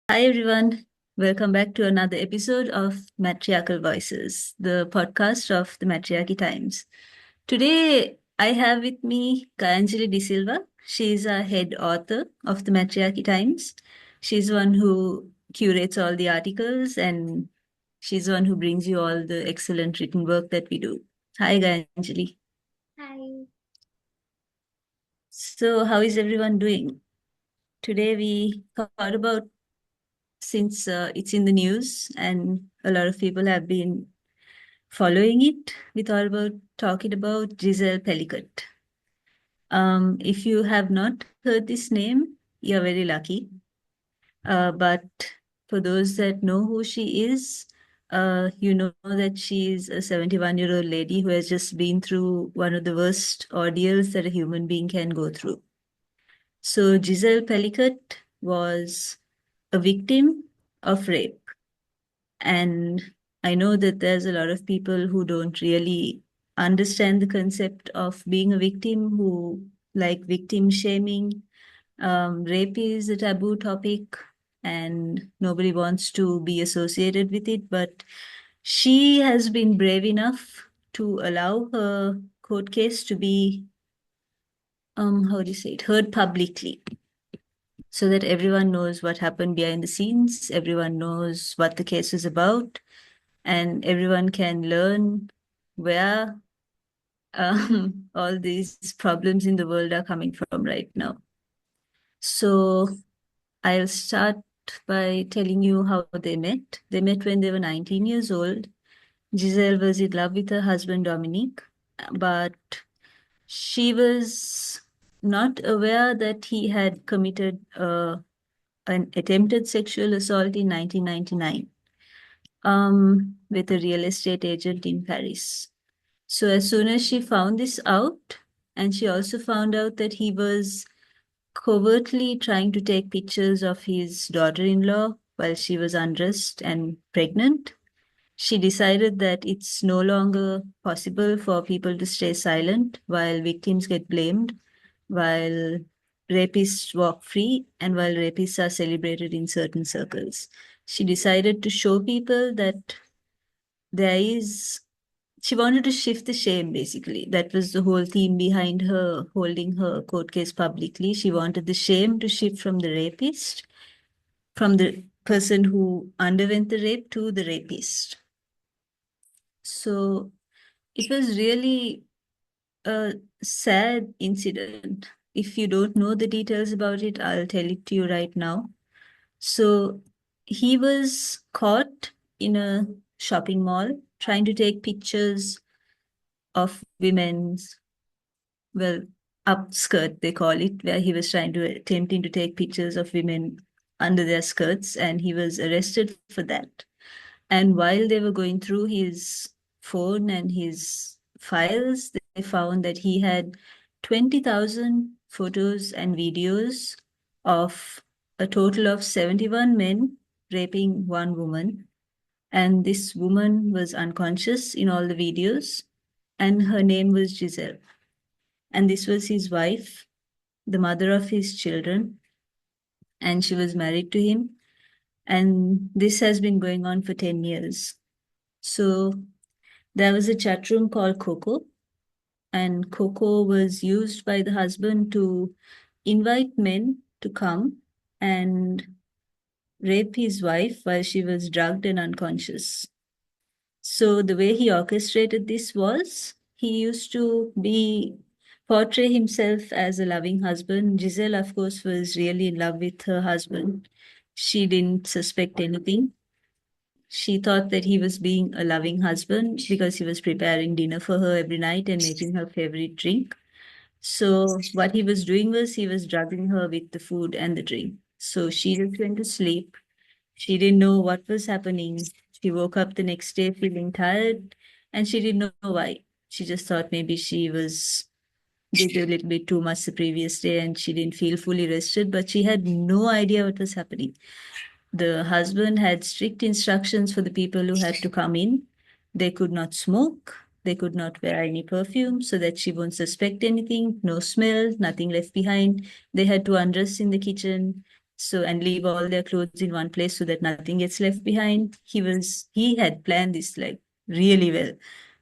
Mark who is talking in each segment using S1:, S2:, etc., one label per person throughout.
S1: Hi, everyone. Welcome back to another episode of Matriarchal Voices, the podcast of the Matriarchy Times. Today, I have with me Kayanjali De Silva. She's a head author of the Matriarchy Times. She's one who curates all the articles and she's one who brings you all the excellent written work that we do. Hi, Kayanjali.
S2: Hi.
S1: So, how is everyone doing? Today, we thought about since it's in the news and a lot of people have been following it, we thought about talking about Giselle Pellicott. If you have not heard this name, you're very lucky. But for those that know who she is, you know that she is a 71-year-old lady who has just been through one of the worst ordeals that a human being can go through. So Giselle Pellicott was a victim of rape. And I know that there's a lot of people who don't really understand the concept of being a victim, who like victim shaming. Rape is a taboo topic and nobody wants to be associated with it. But she has been brave enough to allow her court case to be, how do you say it, heard publicly so that everyone knows what happened behind the scenes, everyone knows what the case is about, and everyone can learn where all these problems in the world are coming from right now. So I'll start by telling you how they met. They met when they were 19 years old. Giselle was in love with her husband Dominique, but she was not aware that he had committed an attempted sexual assault in 1999 with a real estate agent in Paris. So as soon as she found this out, and she also found out that he was covertly trying to take pictures of his daughter-in-law while she was undressed and pregnant, she decided that it's no longer possible for people to stay silent while victims get blamed, while rapists walk free, and while rapists are celebrated in certain circles. She decided to show people that there is she wanted to shift the shame, basically. That was the whole theme behind her holding her court case publicly. She wanted the shame to shift from the rapist, from the person who underwent the rape to the rapist. So it was really a sad incident. If you don't know the details about it, I'll tell it to you right now. So he was caught in a shopping mall trying to take pictures of women's, well, upskirt, they call it, where he was trying to attempting to take pictures of women under their skirts, and he was arrested for that. And while they were going through his phone and his files, they found that he had 20,000 photos and videos of a total of 71 men raping one woman. And this woman was unconscious in all the videos, and her name was Giselle. And this was his wife, the mother of his children, and she was married to him. And this has been going on for 10 years. So there was a chat room called Coco, and Coco was used by the husband to invite men to come and rape his wife while she was drugged and unconscious. So the way he orchestrated this was he used to be portray himself as a loving husband. Giselle, of course, was really in love with her husband. She didn't suspect anything. She thought that he was being a loving husband because he was preparing dinner for her every night and making her favorite drink. So what he was doing was he was drugging her with the food and the drink. So she just went to sleep. She didn't know what was happening. She woke up the next day feeling tired and she didn't know why. She just thought maybe she was did a little bit too much the previous day and she didn't feel fully rested, but she had no idea what was happening. The husband had strict instructions for the people who had to come in. They could not smoke. They could not wear any perfume so that she won't suspect anything. No smell, nothing left behind. They had to undress in the kitchen. So, and leave all their clothes in one place so that nothing gets left behind. He had planned this like really well.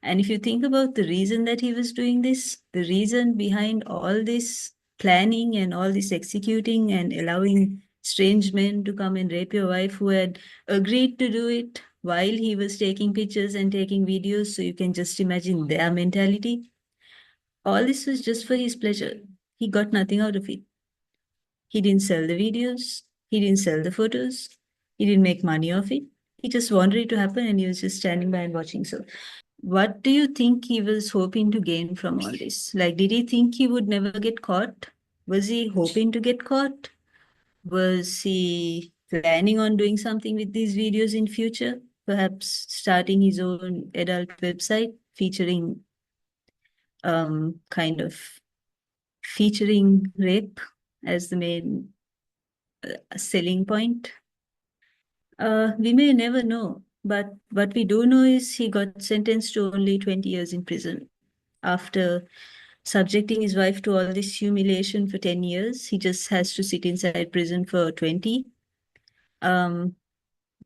S1: And if you think about the reason that he was doing this, the reason behind all this planning and all this executing and allowing strange men to come and rape your wife who had agreed to do it while he was taking pictures and taking videos, so you can just imagine their mentality. All this was just for his pleasure. He got nothing out of it. He didn't sell the videos. He didn't sell the photos. He didn't make money off it. He just wanted it to happen and he was just standing by and watching. So, what do you think he was hoping to gain from all this? Like, did he think he would never get caught? Was he hoping to get caught? Was he planning on doing something with these videos in future? Perhaps starting his own adult website featuring kind of featuring rape as the main selling point. We may never know, but what we do know is he got sentenced to only 20 years in prison. After subjecting his wife to all this humiliation for 10 years, he just has to sit inside prison for 20.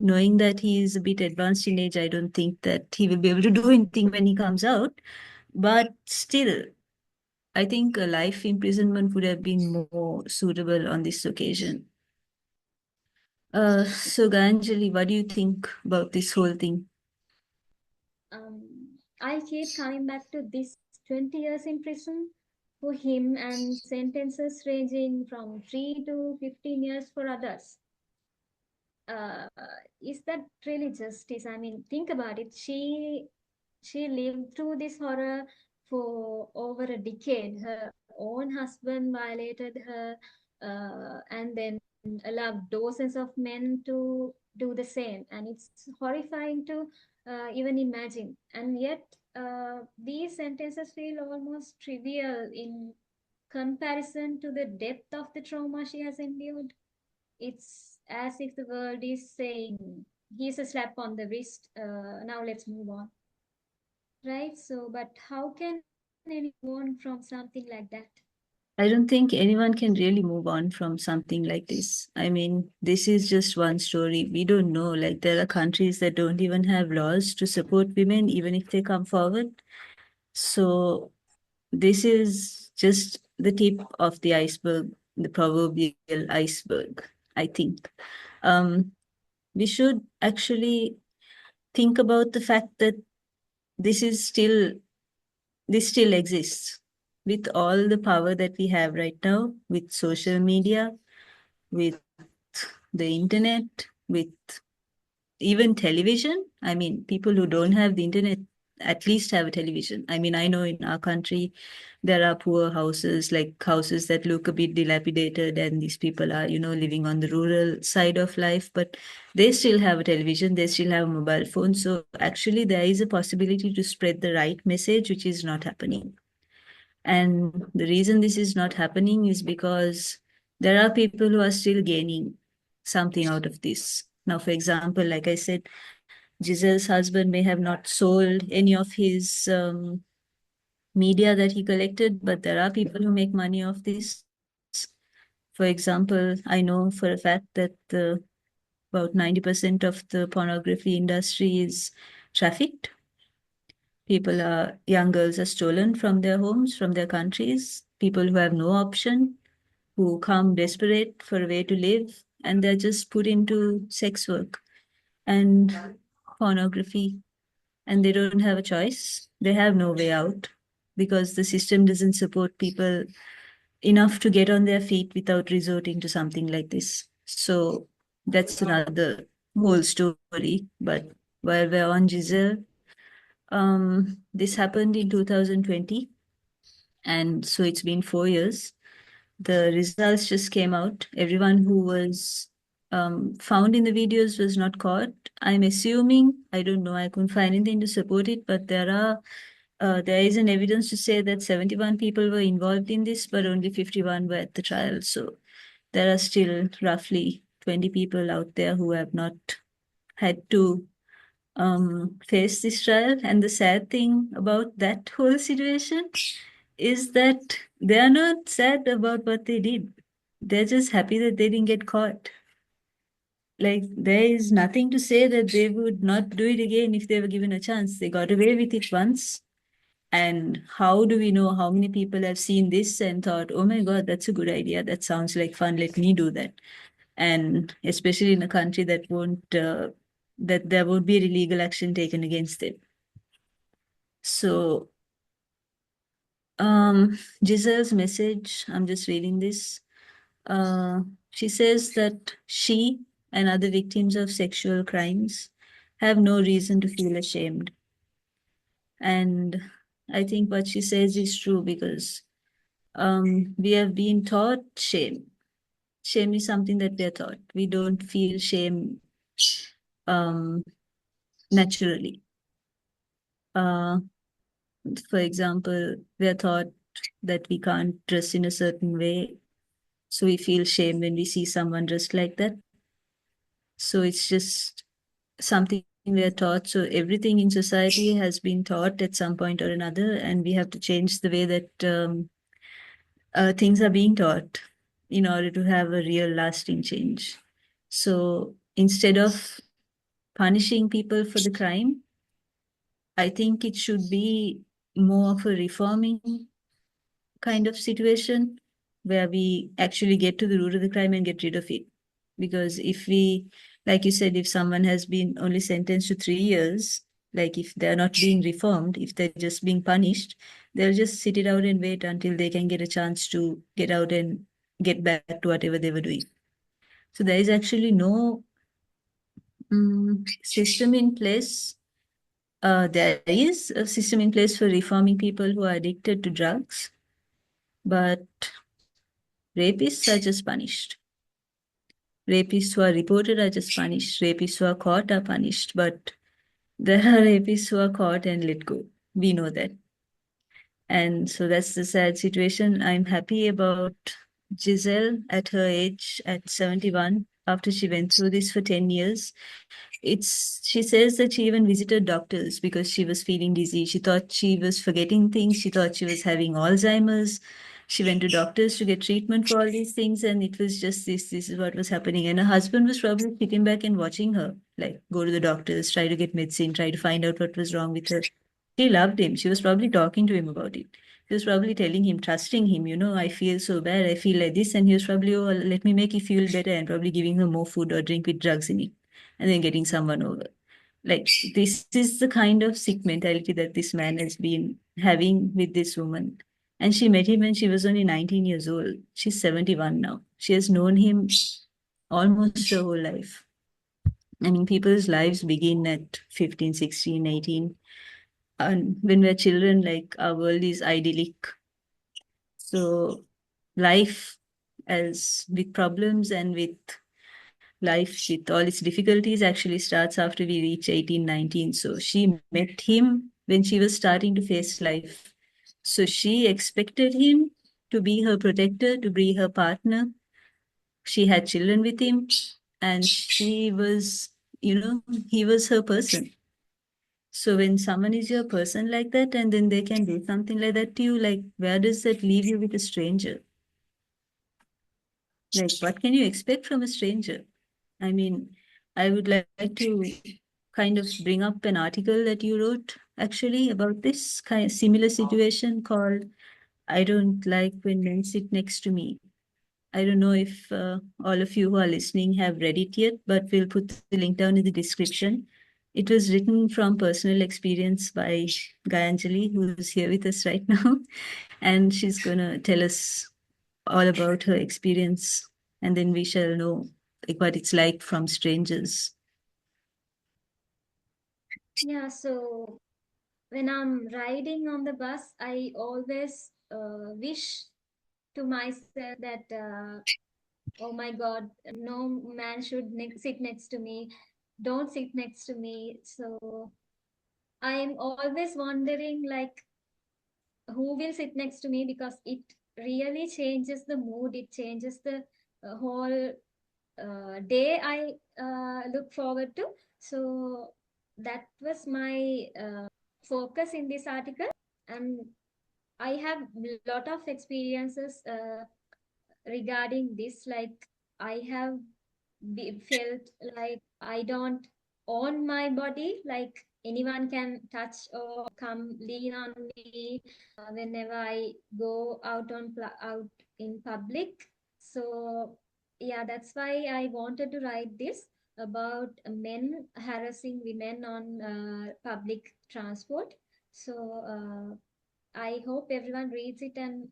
S1: Knowing that he is a bit advanced in age, I don't think that he will be able to do anything when he comes out. But still, I think a life imprisonment would have been more suitable on this occasion. So Ganjali, what do you think about this whole thing?
S2: I keep coming back to this 20 years in prison for him and sentences ranging from 3 to 15 years for others. Uh, is that really justice? I mean, think about it. She lived through this horror for over a decade. Her own husband violated her, and then allowed dozens of men to do the same. And it's horrifying to even imagine. And yet, these sentences feel almost trivial in comparison to the depth of the trauma she has endured. It's as if the world is saying, here's a slap on the wrist, now let's move on. Right? So, but how can anyone move on from something like that?
S1: I don't think anyone can really move on from something like this. I mean, this is just one story. We don't know. Like, there are countries that don't even have laws to support women, even if they come forward. So, this is just the tip of the iceberg, the proverbial iceberg, I think. Um, we should actually think about the fact that this is still this still exists with all the power that we have right now, with social media, with the internet, with even television. I mean, people who don't have the internet at least have a television. I mean, I know in our country there are poor houses, like houses that look a bit dilapidated, and these people are, living on the rural side of life, but they still have a television, they still have a mobile phone. So actually, there is a possibility to spread the right message, which is not happening. And the reason this is not happening is because there are people who are still gaining something out of this. Now, for example, like I said, Giselle's husband may have not sold any of his media that he collected, but there are people who make money off this. For example, I know for a fact that about 90% of the pornography industry is trafficked. People young girls are stolen from their homes, from their countries, people who have no option, who come desperate for a way to live, and they're just put into sex work and pornography, and they don't have a choice. They have no way out because the system doesn't support people enough to get on their feet without resorting to something like this. So that's another whole story. But while we're on Giselle, this happened in 2020, and so it's been 4 years. The results just came out. Everyone who was found in the videos was not caught. I'm assuming, I don't know, I couldn't find anything to support it, but there is an evidence to say that 71 people were involved in this, but only 51 were at the trial. So there are still roughly 20 people out there who have not had to face this trial. And the sad thing about that whole situation is that they are not sad about what they did. they're just happy that they didn't get caught. Like, there is nothing to say that they would not do it again if they were given a chance. They got away with it once. And how do we know how many people have seen this and thought, oh my God, that's a good idea. That sounds like fun. Let me do that. And especially in a country that won't, that there would be illegal action taken against them. So, Giselle's message, I'm just reading this. She says that she and other victims of sexual crimes have no reason to feel ashamed. And I think what she says is true because we have been taught shame. Shame is something that we are taught. We don't feel shame um, naturally. Uh, for example, we are taught that we can't dress in a certain way. So we feel shame when we see someone dressed like that. So it's just something we are taught. So everything in society has been taught at some point or another, and we have to change the way that things are being taught in order to have a real lasting change. So instead of punishing people for the crime, I think it should be more of a reforming kind of situation where we actually get to the root of the crime and get rid of it. Because if we, like you said, if someone has been only sentenced to 3 years, like if they're not being reformed, if they're just being punished, they'll just sit it out and wait until they can get a chance to get out and get back to whatever they were doing. So there is actually no system in place. There is a system in place for reforming people who are addicted to drugs, but rapists are just punished. Rapists who are reported are just punished. Rapists who are caught are punished. But there are rapists who are caught and let go. We know that. And so that's the sad situation. I'm happy about Giselle at her age, at 71, after she went through this for 10 years. She says that she even visited doctors because she was feeling dizzy. She thought she was forgetting things. She thought she was having Alzheimer's. She went to doctors to get treatment for all these things, and it was just this is what was happening. And her husband was probably sitting back and watching her, like go to the doctors, try to get medicine, try to find out what was wrong with her. She loved him. She was probably talking to him about it. She was probably telling him, trusting him, I feel so bad, I feel like this. And he was probably, oh, let me make you feel better, and probably giving her more food or drink with drugs in it and then getting someone over. Like, this is the kind of sick mentality that this man has been having with this woman. And she met him when she was only 19 years old. She's 71 now. She has known him almost her whole life. I mean, people's lives begin at 15, 16, 18. And when we're children, like, our world is idyllic. So life, as with problems and with life with all its difficulties, actually starts after we reach 18, 19. So she met him when she was starting to face life. So she expected him to be her protector, to be her partner. She had children with him, and she was, he was her person. So when someone is your person like that, and then they can do something like that to you, like, where does that leave you with a stranger? Like, what can you expect from a stranger? I mean, I would like to kind of bring up an article that you wrote actually about this kind of similar situation called I Don't Like When Men Sit Next to Me. I don't know if all of you who are listening have read it yet, but we'll put the link down in the description. It was written from personal experience by Gayanjali, who's here with us right now. And she's going to tell us all about her experience, and then we shall know like what it's like from strangers.
S2: Yeah, so when I'm riding on the bus, I always wish to myself that, oh my God, no man should sit next to me. Don't sit next to me. So I'm always wondering, like, who will sit next to me, because it really changes the mood. It changes the whole day I look forward to. So that was my focus in this article. And I have a lot of experiences regarding this, like I have felt like I don't own my body, like anyone can touch or come lean on me whenever I go out in public. So yeah, that's why I wanted to write this about men harassing women on public transport. So I hope everyone reads it, and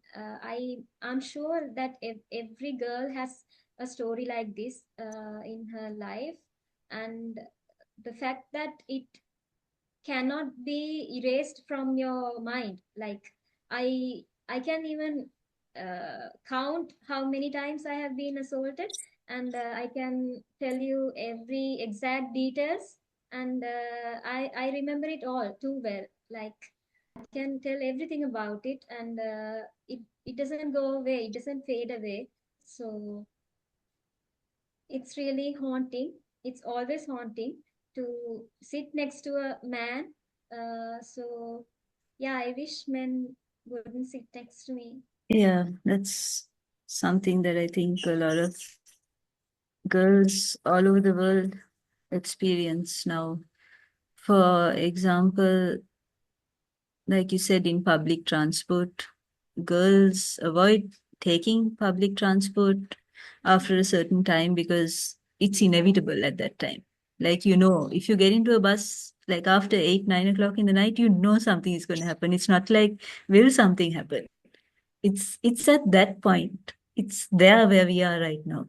S2: I'm sure that every girl has a story like this in her life, and the fact that it cannot be erased from your mind. Like I can even count how many times I have been assaulted, and I can tell you every exact details, and I remember it all too well. Like can tell everything about it, and it doesn't go away, it doesn't fade away. So it's really haunting. It's always haunting to sit next to a man. So yeah, I wish men wouldn't sit next to me.
S1: Yeah, that's something that I think a lot of girls all over the world experience now. For example, like you said, in public transport, girls avoid taking public transport after a certain time because it's inevitable at that time. Like, if you get into a bus like after 8, 9 o'clock in the night, something is going to happen. It's not like, will something happen? It's at that point. It's there where we are right now.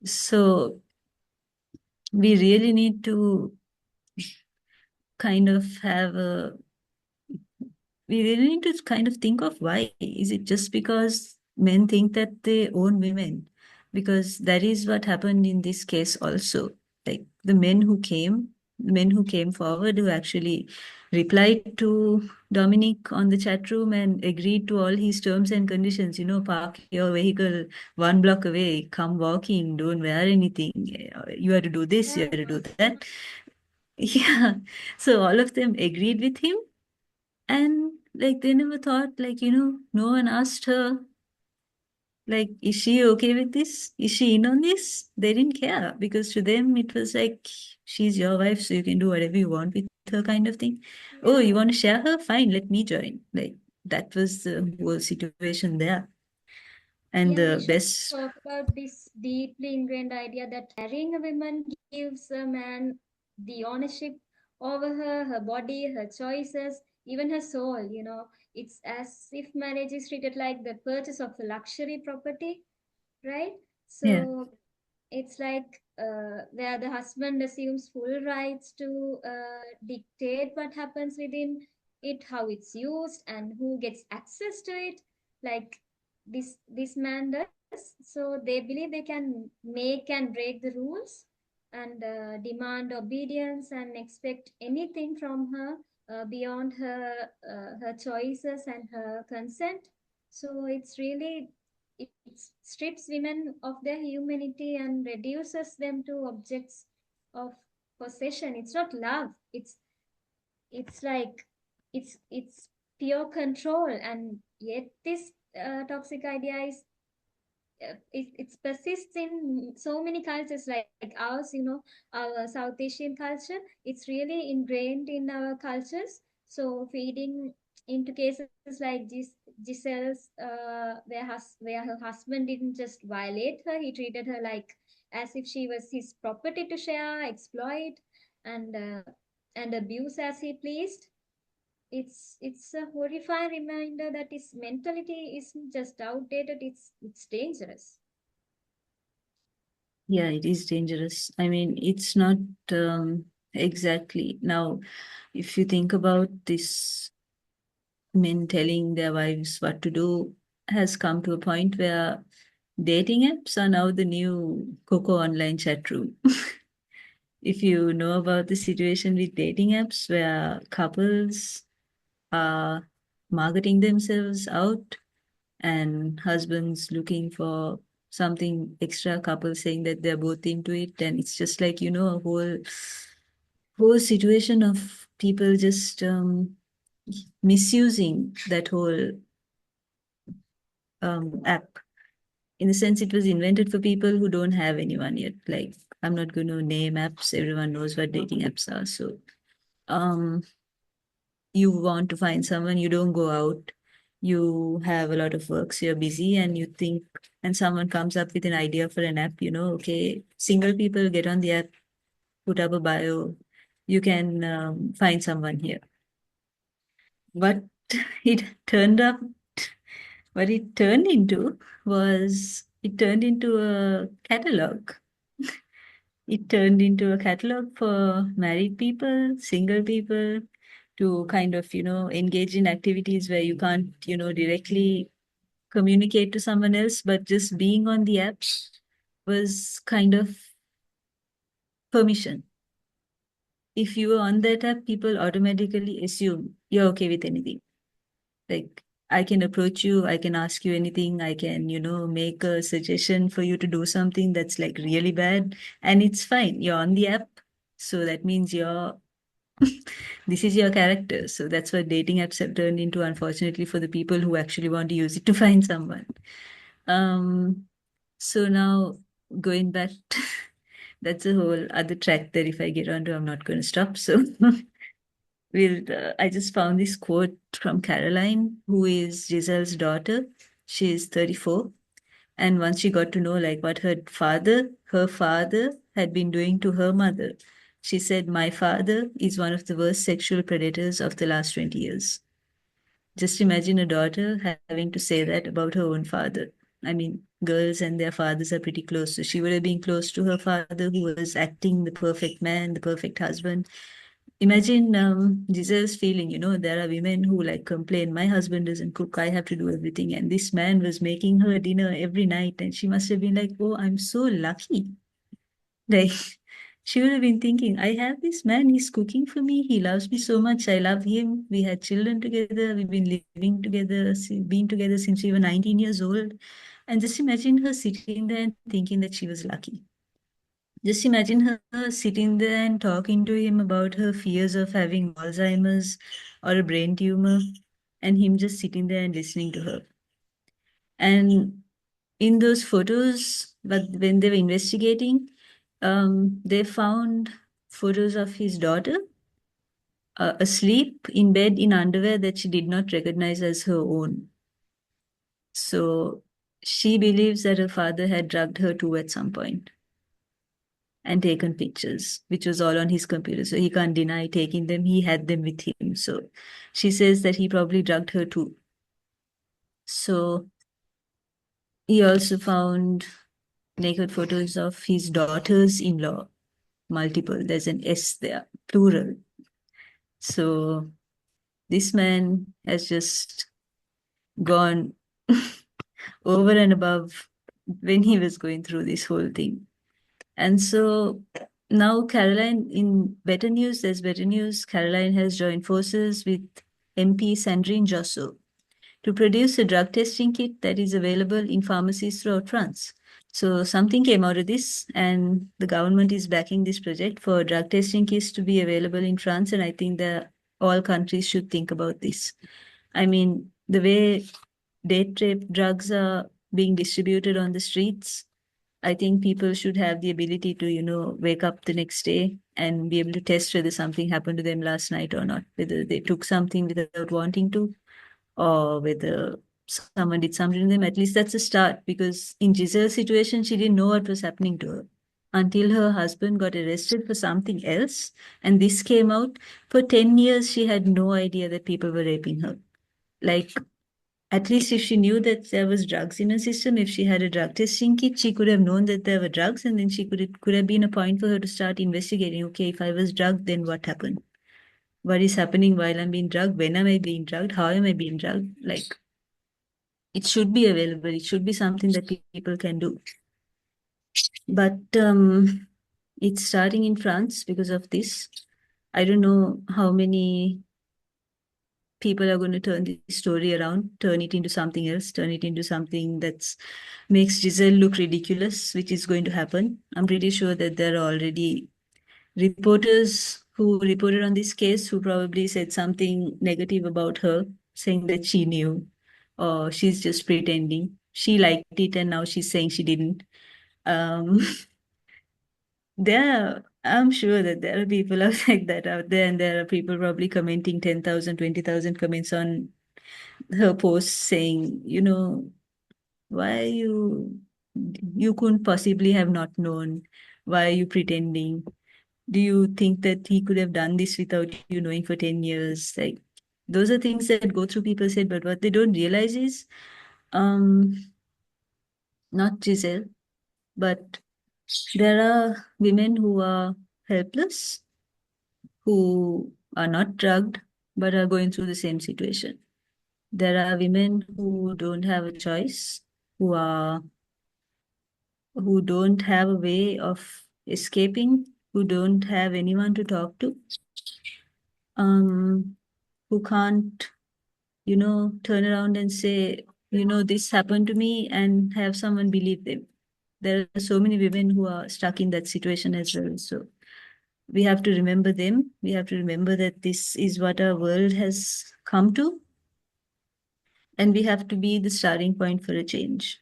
S1: So we really need to kind of have a we really need to kind of think of why. Is it just because men think that they own women? Because that is what happened in this case also. Like the men who came forward, who actually replied to Dominic on the chat room and agreed to all his terms and conditions, park your vehicle 1 block away, come walking, don't wear anything, you have to do this, you
S2: Yeah,
S1: have to
S2: it
S1: do
S2: was
S1: that. Yeah. So all of them agreed with him, and like they never thought, like, no one asked her, like, is she okay with this? Is she in on this? They didn't care because to them it was like, she's your wife, so you can do whatever you want with her, kind of thing. Oh, you
S2: yeah.
S1: want to share her? Fine, let me join. Like, that was the whole situation there. And
S2: Yeah, we
S1: the
S2: should
S1: best,
S2: talk about this deeply ingrained idea that marrying a woman gives a man the ownership over her, her body, her choices, even her soul. It's as if marriage is treated like the purchase of a luxury property, right?
S1: yeah,
S2: So it's like where the husband assumes full rights to dictate what happens within it, how it's used, and who gets access to it. Like this man does. So they believe they can make and break the rules, and demand obedience and expect anything from her beyond her choices and her consent. So it's really it strips women of their humanity and reduces them to objects of possession. It's not love. It's like it's pure control, and yet this toxic idea is it persists in so many cultures like ours, our South Asian culture. It's really ingrained in our cultures. So feeding into cases like Giselle's, where her husband didn't just violate her, he treated her like as if she was his property to share, exploit, and and abuse as he pleased. It's a horrifying reminder that his mentality isn't just outdated, it's dangerous.
S1: yeah, it is dangerous. I mean, it's not exactly. Now, if you think about this, men telling their wives what to do has come to a point where dating apps are now the new Coco online chat room. If you know about the situation with dating apps where couples are marketing themselves out and husbands looking for something extra, couples saying that they're both into it, and it's just like, a whole situation of people just misusing that whole app. in the sense it was invented for people who don't have anyone yet. Like, I'm not going to name apps. Everyone knows what dating apps are. So, um, you want to find someone, you don't go out, you have a lot of work, so you're busy, and you think, and someone comes up with an idea for an app, okay, single people get on the app, put up a bio, you can find someone here. But it turned up, what it turned into it turned into a catalog. It turned into a catalog for married people, single people, to kind of, engage in activities where you can't, directly communicate to someone else, but just being on the app was kind of permission. If you were on that app, people automatically assume you're okay with anything. Like, I can approach you, I can ask you anything, I can, make a suggestion for you to do something that's like really bad, and it's fine. You're on the app, so that means this is your character. So that's what dating apps have turned into, unfortunately, for the people who actually want to use it to find someone. Um, so now going back, that's a whole other track that if I get onto, I'm not going to stop. So I just found this quote from Caroline, who is Giselle's daughter. She is 34. And once she got to know like what her father had been doing to her mother, she said, "My father is one of the worst sexual predators of the last 20 years." Just imagine a daughter having to say that about her own father. I mean, girls and their fathers are pretty close. So she would have been close to her father, who was acting the perfect man, the perfect husband. Imagine Giselle's feeling, there are women who like complain, my husband doesn't cook, I have to do everything. And this man was making her dinner every night. And she must have been like, oh, I'm so lucky. Like, she would have been thinking, I have this man, he's cooking for me, he loves me so much, I love him. We had children together, we've been living together, been together since we were 19 years old. And just imagine her sitting there and thinking that she was lucky. Just imagine her sitting there and talking to him about her fears of having Alzheimer's or a brain tumor, and him just sitting there and listening to her. And in those photos, but when they were investigating, they found photos of his daughter asleep in bed in underwear that she did not recognize as her own. So she believes that her father had drugged her too at some point and taken pictures, which was all on his computer. So he can't deny taking them. He had them with him. So she says that he probably drugged her too. So he also found naked photos of his daughters in law, multiple. There's an S there, plural. So this man has just gone over and above when he was going through this whole thing. And so now Caroline, in better news, there's better news. Caroline has joined forces with MP Sandrine Josso to produce a drug testing kit that is available in pharmacies throughout France. So something came out of this, and the government is backing this project for drug testing kits to be available in France. And I think that all countries should think about this. I mean, the way date rape drugs are being distributed on the streets, I think people should have the ability to, wake up the next day and be able to test whether something happened to them last night or not, whether they took something without wanting to, or whether someone did something to them. At least that's a start, because in Giselle's situation, she didn't know what was happening to her until her husband got arrested for something else. And this came out. For 10 years, she had no idea that people were raping her. Like, at least if she knew that there was drugs in her system, if she had a drug testing kit, she could have known that there were drugs, and then it could have been a point for her to start investigating. Okay, if I was drugged, then what happened? What is happening while I'm being drugged? When am I being drugged? How am I being drugged? Like, it should be available. It should be something that people can do. But it's starting in France because of this. I don't know how many people are going to turn this story around, turn it into something else, turn it into something that makes Giselle look ridiculous, which is going to happen. I'm pretty sure that there are already reporters who reported on this case who probably said something negative about her, saying that she knew or she's just pretending. she liked it and now she's saying she didn't. Um, I'm sure that there are people like that out there, and there are people probably commenting 10,000, 20,000 comments on her post saying, why you couldn't possibly have not known. Why are you pretending? Do you think that he could have done this without you knowing for 10 years? Like, those are things that go through people's head, but what they don't realize is, um, not Giselle, but there are women who are helpless, who are not drugged, but are going through the same situation. There are women who don't have a choice, who don't have a way of escaping, who don't have anyone to talk to, um, who can't, turn around and say, this happened to me and have someone believe them. There are so many women who are stuck in that situation as well. So we have to remember them. We have to remember that this is what our world has come to, and we have to be the starting point for a change.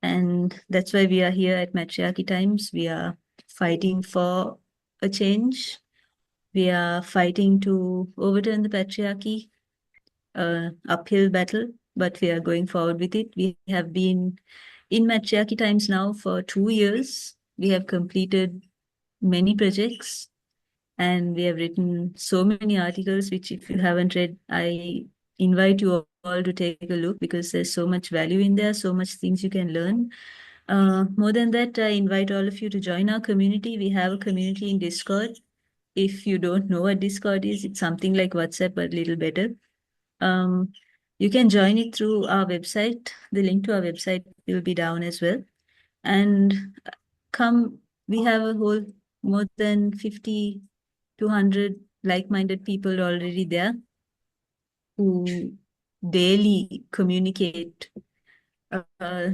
S1: And that's why we are here at Matriarchy Times. We are fighting for a change. We are fighting to overturn the patriarchy, uphill battle, but we are going forward with it. We have been in Matriarchy Times now for 2 years. We have completed many projects and we have written so many articles, which, if you haven't read, I invite you all to take a look because there's so much value in there, so much things you can learn. More than that, I invite all of you to join our community. We have a community in Discord. If you don't know what Discord is, it's something like WhatsApp, but a little better. Um, you can join it through our website. The link to our website will be down as well. And come, we have a whole more than 50 to 100 like-minded people already there who daily communicate uh,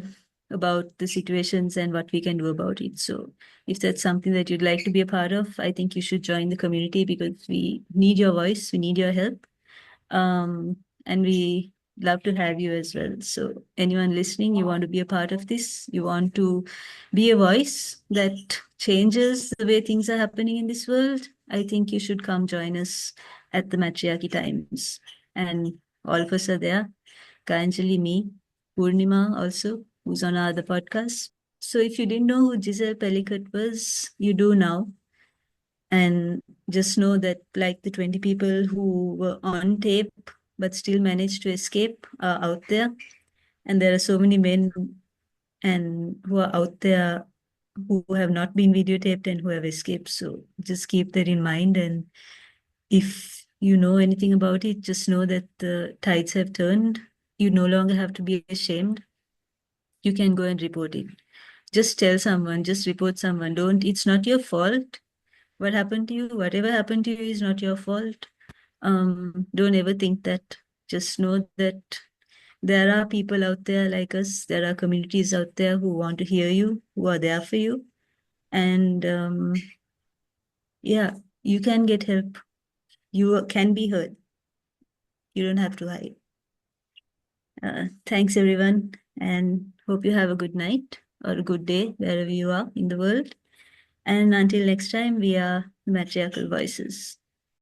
S1: about the situations and what we can do about it. So if that's something that you'd like to be a part of, I think you should join the community because we need your voice, we need your help. And we love to have you as well. So anyone listening, you want to be a part of this, you want to be a voice that changes the way things are happening in this world, I think you should come join us at the Matriarchy Times. And all of us are there. Kanjali, me, Purnima also, who's on our other podcast. So if you didn't know who Giselle Pellicott was, you do now. And just know that, like the 20 people who were on tape but still managed to escape are out there. And there are so many men and who are out there who have not been videotaped and who have escaped. So just keep that in mind. And if you know anything about it, just know that the tides have turned. You no longer have to be ashamed. You can go and report it. Just tell someone, just report someone. It's not your fault what happened to you. Whatever happened to you is not your fault. Don't ever think that. Just know that there are people out there like us. There are communities out there who want to hear you, who are there for you. And yeah, you can get help. You can be heard. You don't have to hide. Thanks, everyone, and hope you have a good night or a good day wherever you are in the world. And until next time, we are the Matriarchal Voices.